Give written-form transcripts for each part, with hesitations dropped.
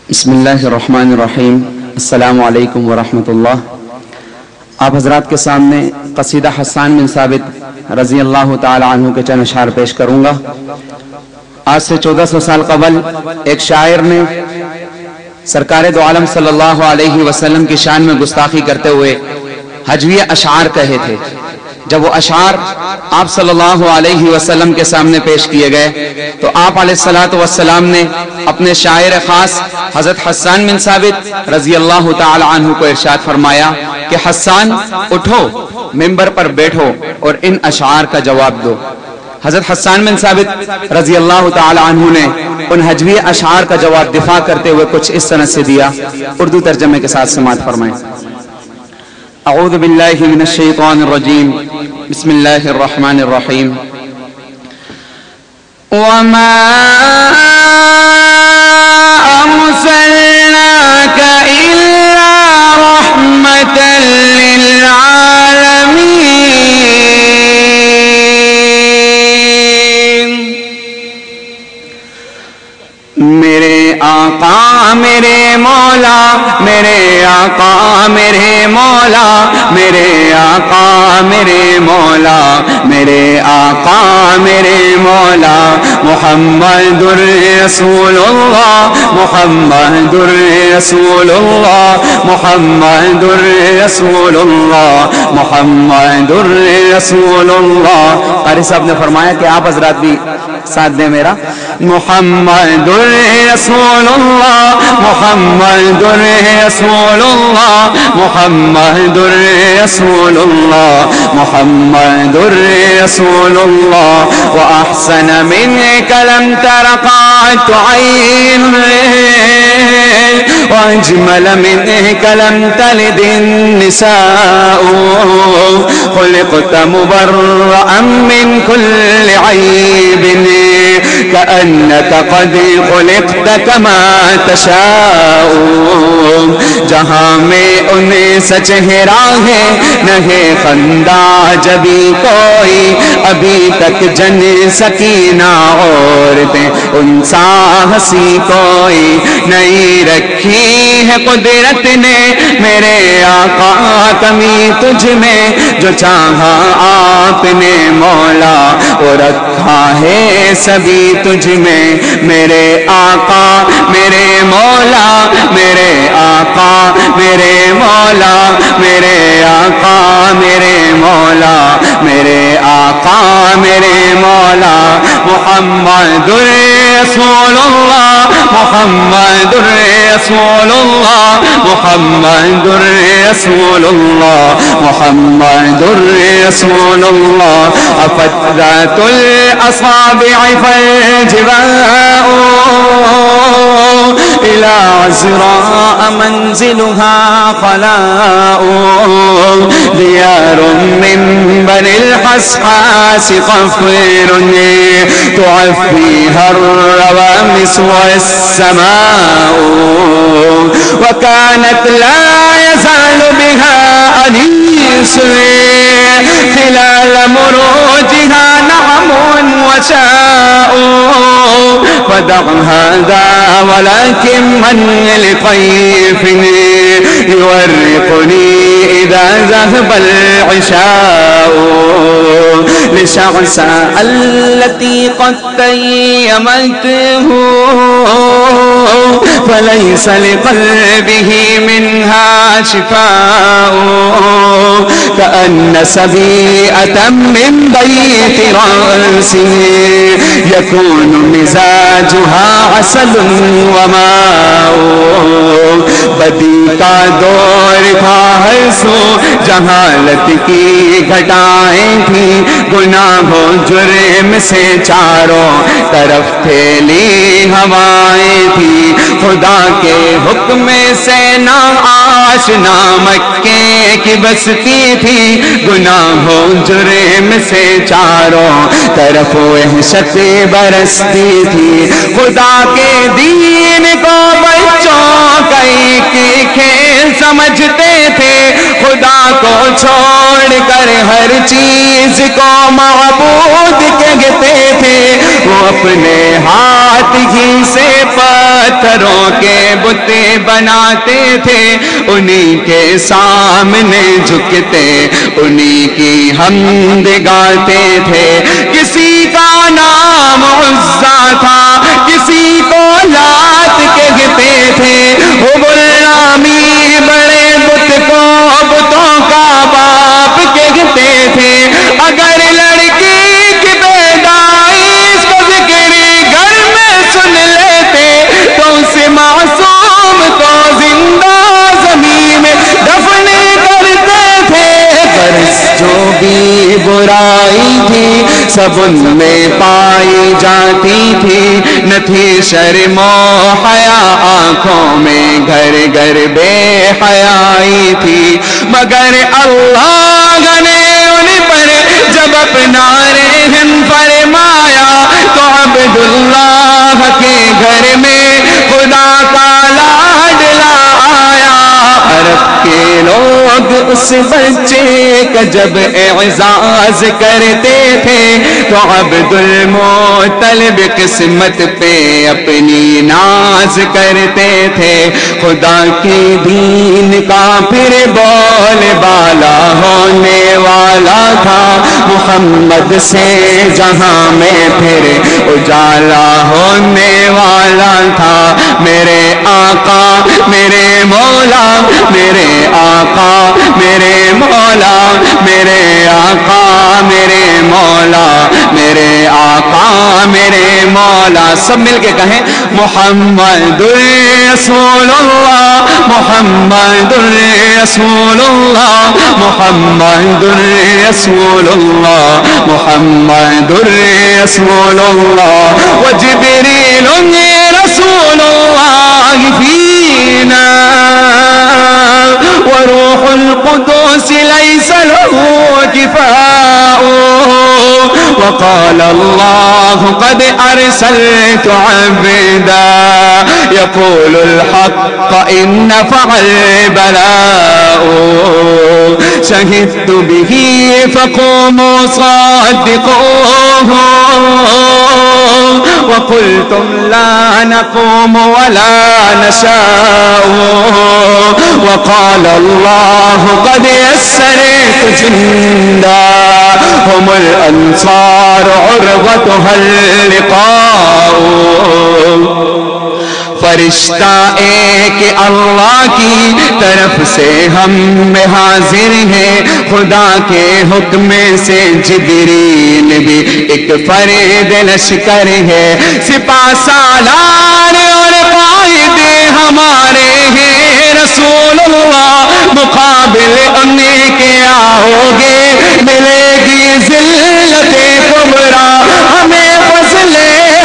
بسم اللہ الرحمن الرحیم۔ السلام علیکم ورحمۃ اللہ۔ آپ حضرات کے سامنے قصیدہ حسان بن ثابت رضی اللہ تعالی عنہ کے چند اشعار پیش کروں گا۔ آج سے 1400 سال قبل ایک شاعر نے سرکار دو عالم صلی اللہ علیہ وسلم کی شان میں گستاخی کرتے ہوئے ہجویہ اشعار کہے تھے۔ جب وہ اشعار آپ صلی اللہ علیہ وسلم کے سامنے پیش کیے گئے تو آپ علیہ السلام نے اپنے شاعر خاص حضرت حسان بن ثابت رضی اللہ تعالی عنہ کو ارشاد فرمایا کہ حسان اٹھو، منبر پر بیٹھو اور ان اشعار کا جواب دو۔ حضرت حسان بن ثابت رضی اللہ تعالی عنہ نے ان ہجوی اشعار کا جواب دفاع کرتے ہوئے کچھ اس طرح سے دیا، اردو ترجمے کے ساتھ سماعت فرمائیں۔ اعوذ باللہ من الشیطان الرجیم، بسم اللہ الرحمن الرحیم۔ وما ارسلناک الا رحمتا للعالمین۔ میرے آقا میرے مولا، میرے آقا میرے مولا، میرے آقا میرے مولا، میرے آقا میرے مولا، محمد رسول اللہ، محمد رسول اللہ، محمد رسول اللہ، محمد رسول اللہ۔ قاری صاحب نے فرمایا کہ آپ حضرات بھی ساتھ دیں میرا۔ محمد رسول اللہ، محمد رسول اللہ، محمد رسول اللہ، محمد رسول اللہ۔ وأحسن منك لم تر قط عين، وأجمل منك لم تلد النساء، خلقت مبرأ من كل عيب، كأنك قد خلقت كما تشاء۔ جہاں میں انہیں سچ ہے نہ خندہ جبھی کوئی، ابھی تک جن سکینہ عورتیں ان سا ہنسی کوئی نہیں رکھی ہے قدرت نے میرے آقا کمی تجھ میں، جو چاہا آپ نے مولا وہ رکھا ہے سبھی تجھ میں۔ میرے آقا میرے مولا، میرے آقا میرے مولا، میرے آقا میرے مولا، میرے آقا میرے مولا، محمد رسول اللہ، محمد رسول اللہ، محمد رسول اللہ، محمد رسول اللہ۔ فترة الأصابع فالجباء إلى عزراء منزلها خلاء، ديار من بني الحسحاس قفر تعفيها الروامس والسماء، وكانت لا يزال بها أنيس خلال مروجها نعم وشاء، فدع هذا ولكن من لطيف يورقني إذا ذهب العشاء، لشعثاء التي قد تيمته فليس لقلبه منها شفاء، كأن سبيئة من بيت رأسه يكون مزاجها عسل وماء، بدی کا دور تھا ہر سو جہالت کی گھٹائیں تھیں، گناہوں جرم سے چاروں طرف پھیلی ہوائیں تھی، خدا کے حکم سے نا آشنا مکے کی بستی تھی، گناہوں جرم سے چاروں طرف وحشت برستی تھی، خدا کے دین کو بچوں کا ایک کھیل سمجھتے تھے، خدا کو چھوڑ کر ہر چیز کو معبود کہتے تھے، وہ اپنے ہاتھ ہاتھ ہی سے پتھروں کے بت بناتے تھے، انہی کے سامنے جھکتے انہی کی حمد گاتے تھے۔ کسی کا نام عزا تھا، کسی کو لات کہتے تھے، غلامی بڑے بت کو بتوں کا باپ کہتے تھے۔ اگر لڑکی کی پیدائش کا ذکر گھر میں سن لیتے تو اسے معصوم کو زندہ زمین میں دفن کرتے تھے۔ غرض جو بھی برائی تھی سب ان میں پائی جاتی تھی، نہ تھی شرم و حیا آنکھوں میں، گھر گھر بے حیائی تھی، مگر اللہ نے ان پر جب اپنا رحم فرمایا تو عبداللہ کے گھر میں خدا کا لاڈلا آیا۔ عرب کے لوگ اس بچے کا جب اعزاز کرتے تھے تو عبد المطلب قسمت پہ اپنی ناز کرتے تھے۔ خدا کے دین کا پھر بول بالا ہونے والا تھا، محمد سے جہاں میں پھر اجالا ہونے والا تھا۔ میرے آقا میرے مولا، میرے آقا میرے مولا، میرے آقا میرے مولا، میرے آقا میرے مولا۔ سب مل کے کہیں محمد رسول اللہ، محمد رسول اللہ، محمد رسول اللہ، محمد رسول اللہ، وجبریل رسول اللہ فینا وروح القدس ليس له كفاء، وقال الله قد أرسلت عبدا يقول الحق إن نفع البلاء، شهدت به فقوموا صادقوه وقلتم لا نقوم ولا نشاء، وقال الله قد يسرت جندا هم الأنصار عرضتها اللقاء۔ فرشتہ ایک اللہ کی طرف سے ہم میں حاضر ہے، خدا کے حکم سے جبریل بھی ایک فرد لشکر ہے، سپاہ سالار اور قائد ہمارے ہیں رسول اللہ، مقابل انہیں کے آؤ گے ملے گی ذلت کبریٰ، ہمیں فضل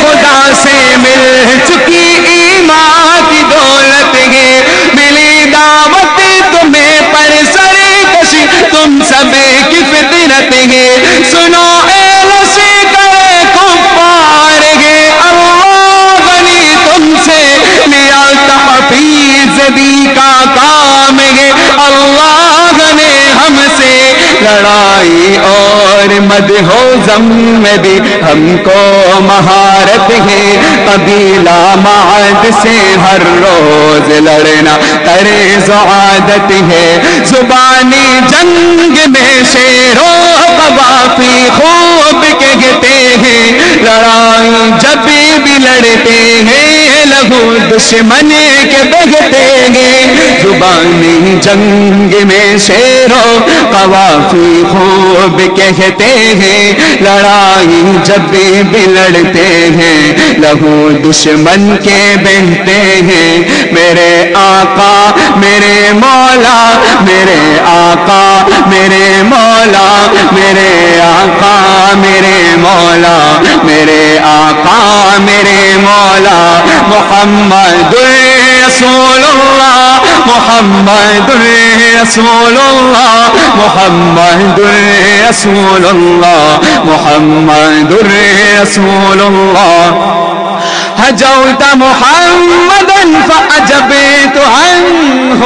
خدا سے مل چکی ایمان کی دولت ہے، ملی دعوت تمہیں پر سرکشی تم سب کی فطرت ہے، سنو اے لشکر کفار ہے، اللہ غنی تم سے لیا تحفیظ بھی کا کام ہے، اللہ نے ہم سے لڑائی اور مدح و ذم میں بھی ہم کو مہارت ہے، قبیلہ معد سے ہر روز لڑنا طرز عادت ہے، زبانی جنگ میں شیر و قوافی خوب کہتے ہیں، لڑائی جب بھی لڑتے ہیں لہو دشمن کے بہتے ہیں، زبانی جنگ میں شیر و قوافی خوب کہتے ہیں، لڑائی جب بھی لڑتے ہیں لہو دشمن کے بہتے ہیں، میرے آقا میرے مولا، میرے آقا میرے مولا، میرے آقا میرے مولا، میرے آقا میرے مولا، محمد رسول اللہ، محمد رسول اللہ، محمد رسول اللہ، محمد رسول اللہ۔ هجوت محمدا فأجبت عنه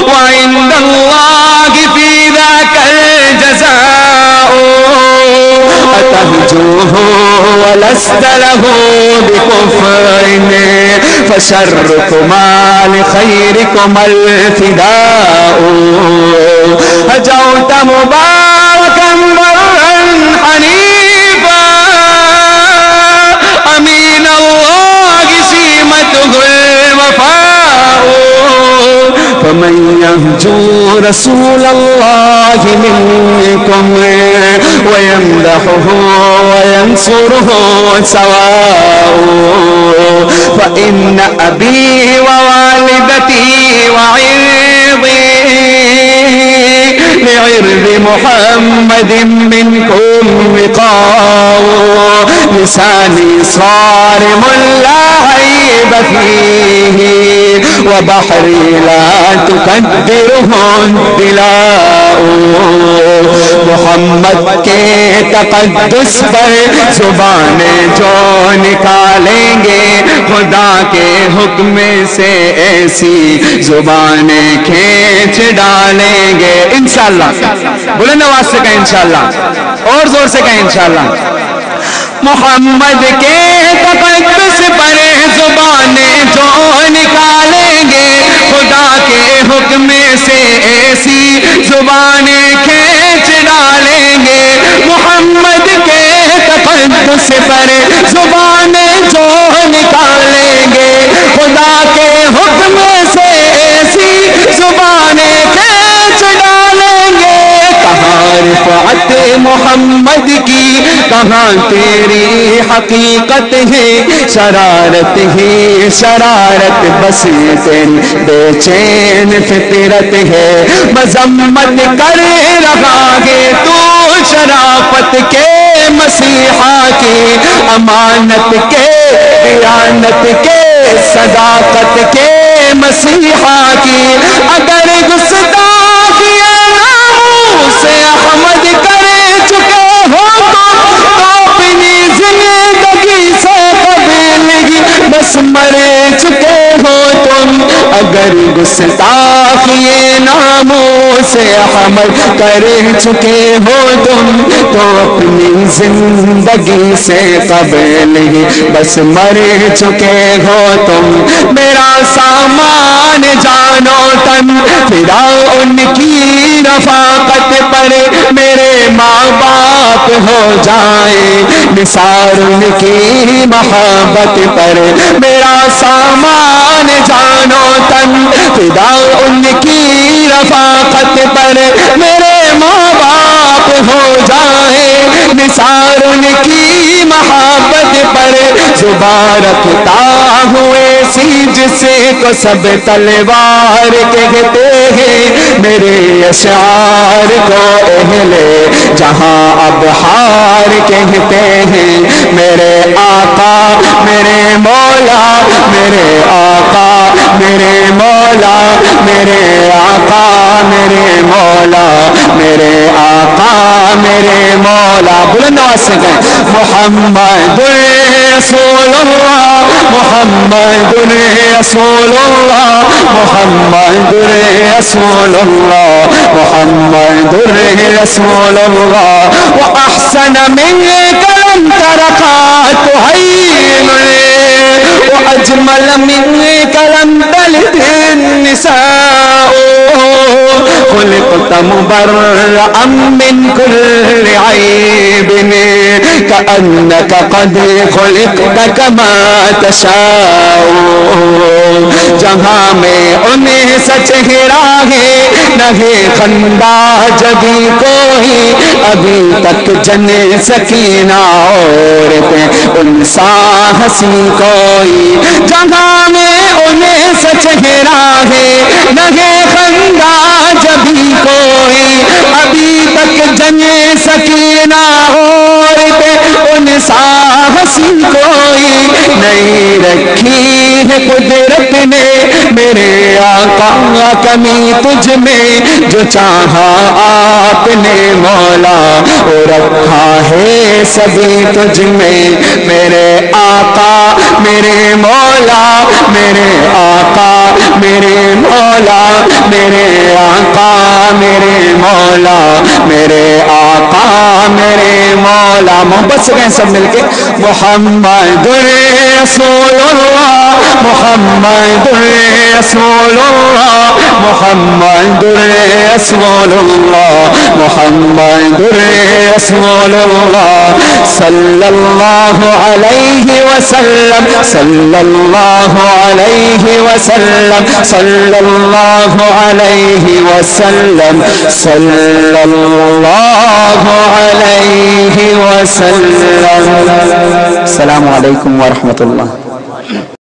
وعند الله في ذاك الجزاء، أتهجوه ولست له بكفر فشركما لخيركما الفداء هجوت مباركا برا حنيفا أمين الله سيمته الوفاء فمن يهجو رسول الله منكم ويمدحه وينصره سواء فإن أبي ووالدتي وعرضي لعرض محمد منكم وقاء لساني صارم لا عيب فيه وبحري لا تقدره الدلاء محمد کے تقدس پر زبان جو نکالیں گے خدا کے حکم سے ایسی زبانیں کھینچ ڈالیں گے انشاءاللہ. بلند آواز سے کہیں انشاءاللہ, اور زور سے کہیں انشاءاللہ. محمد کے تقدس پر زبانیں جو نکالیں گے خدا کے حکم سے ایسی زبانیں کھینچ ڈالیں گے. محمد کے تقدس پر زبانیں جو نکالیں گے خدا کے حکم سے ایسی زبانیں کھینچ ڈالیں گے. کہاں رفعت محمد کی کہاں تیری حقیقت ہے, شرارت ہی شرارت بس تیری بے چین فطرت ہے. مذمت کر رہا ہے تو شرافت کے مسیحا کی, امانت کے دیانت کے صداقت کے مسیحا کی. اگر گستاخی ناموس احمد کر چکے ہو تو اپنی زندگی سے قبیلگی بس مر چکے ہو تم. اگر گستاخی ناموس احمد کر چکے ہو تم تو اپنی زندگی سے قبیلگی بس مر چکے ہو تم. میرا سامان جانو تن فدا ان کی رفاقت پر, میرے ماں باپ ہو جائیں نثار ان کی محبت پر. میرا سامان جانو تن فدا ان کی رفاقت پر, میرے ماں باپ ہو جائیں نثار ان کی محبت پر. زبان رکھتا ہوئے سی جسے کو سب تلوار کہتے ہیں, میرے اشعار کو اہل جہاں ابحار کہتے ہیں. میرے آقا میرے مولا میرے آقا میرے مولا میرے آقا میرے مولا میرے آقا میرے مولا. بلند آواز سے کہیں محمد رسول اللہ محمد رسول اللہ محمد رسول اللہ محمد رسول اللہ. وأحسن منك لم ترقات هين وأجمل منك لم تلد النساء. خلقت مبرأ من كل عيب كأنك قد خلقت كما تشاء. جہاں میں انہیں سچ چہرہ ہے نہ ہے خندہ جبھی کوئی, ابھی تک جن سکینہ عورتیں ان سا ہنسی کوئی. جہاں میں انہیں سچ چہرہ ہے نہ ہے خندہ جبھی کوئی, ابھی تک جن سکینہ عورتیں ان سا ہنسی کوئی نہیں رکھی ہے قدرت نے میرے آقا. کمی تجھ میں جو چاہا آپ نے مولا, وہ رکھا ہے سبھی تجھ میں میرے آقا میرے مولا میرے آقا میرے مولا میرے آقا میرے مولا میرے آقا میرے مولا. محبت سے کہیں سب مل کے محمد رسول اللہ محمد رسول اللہ محمد رسول اللہ محمد رسول اللہ صلی اللہ علیہ وسلم صلی اللہ علیہ وسلم صلی اللہ علیہ وسلم صلی اللہ علیہ وسلم. السلام علیکم ورحمۃ اللہ.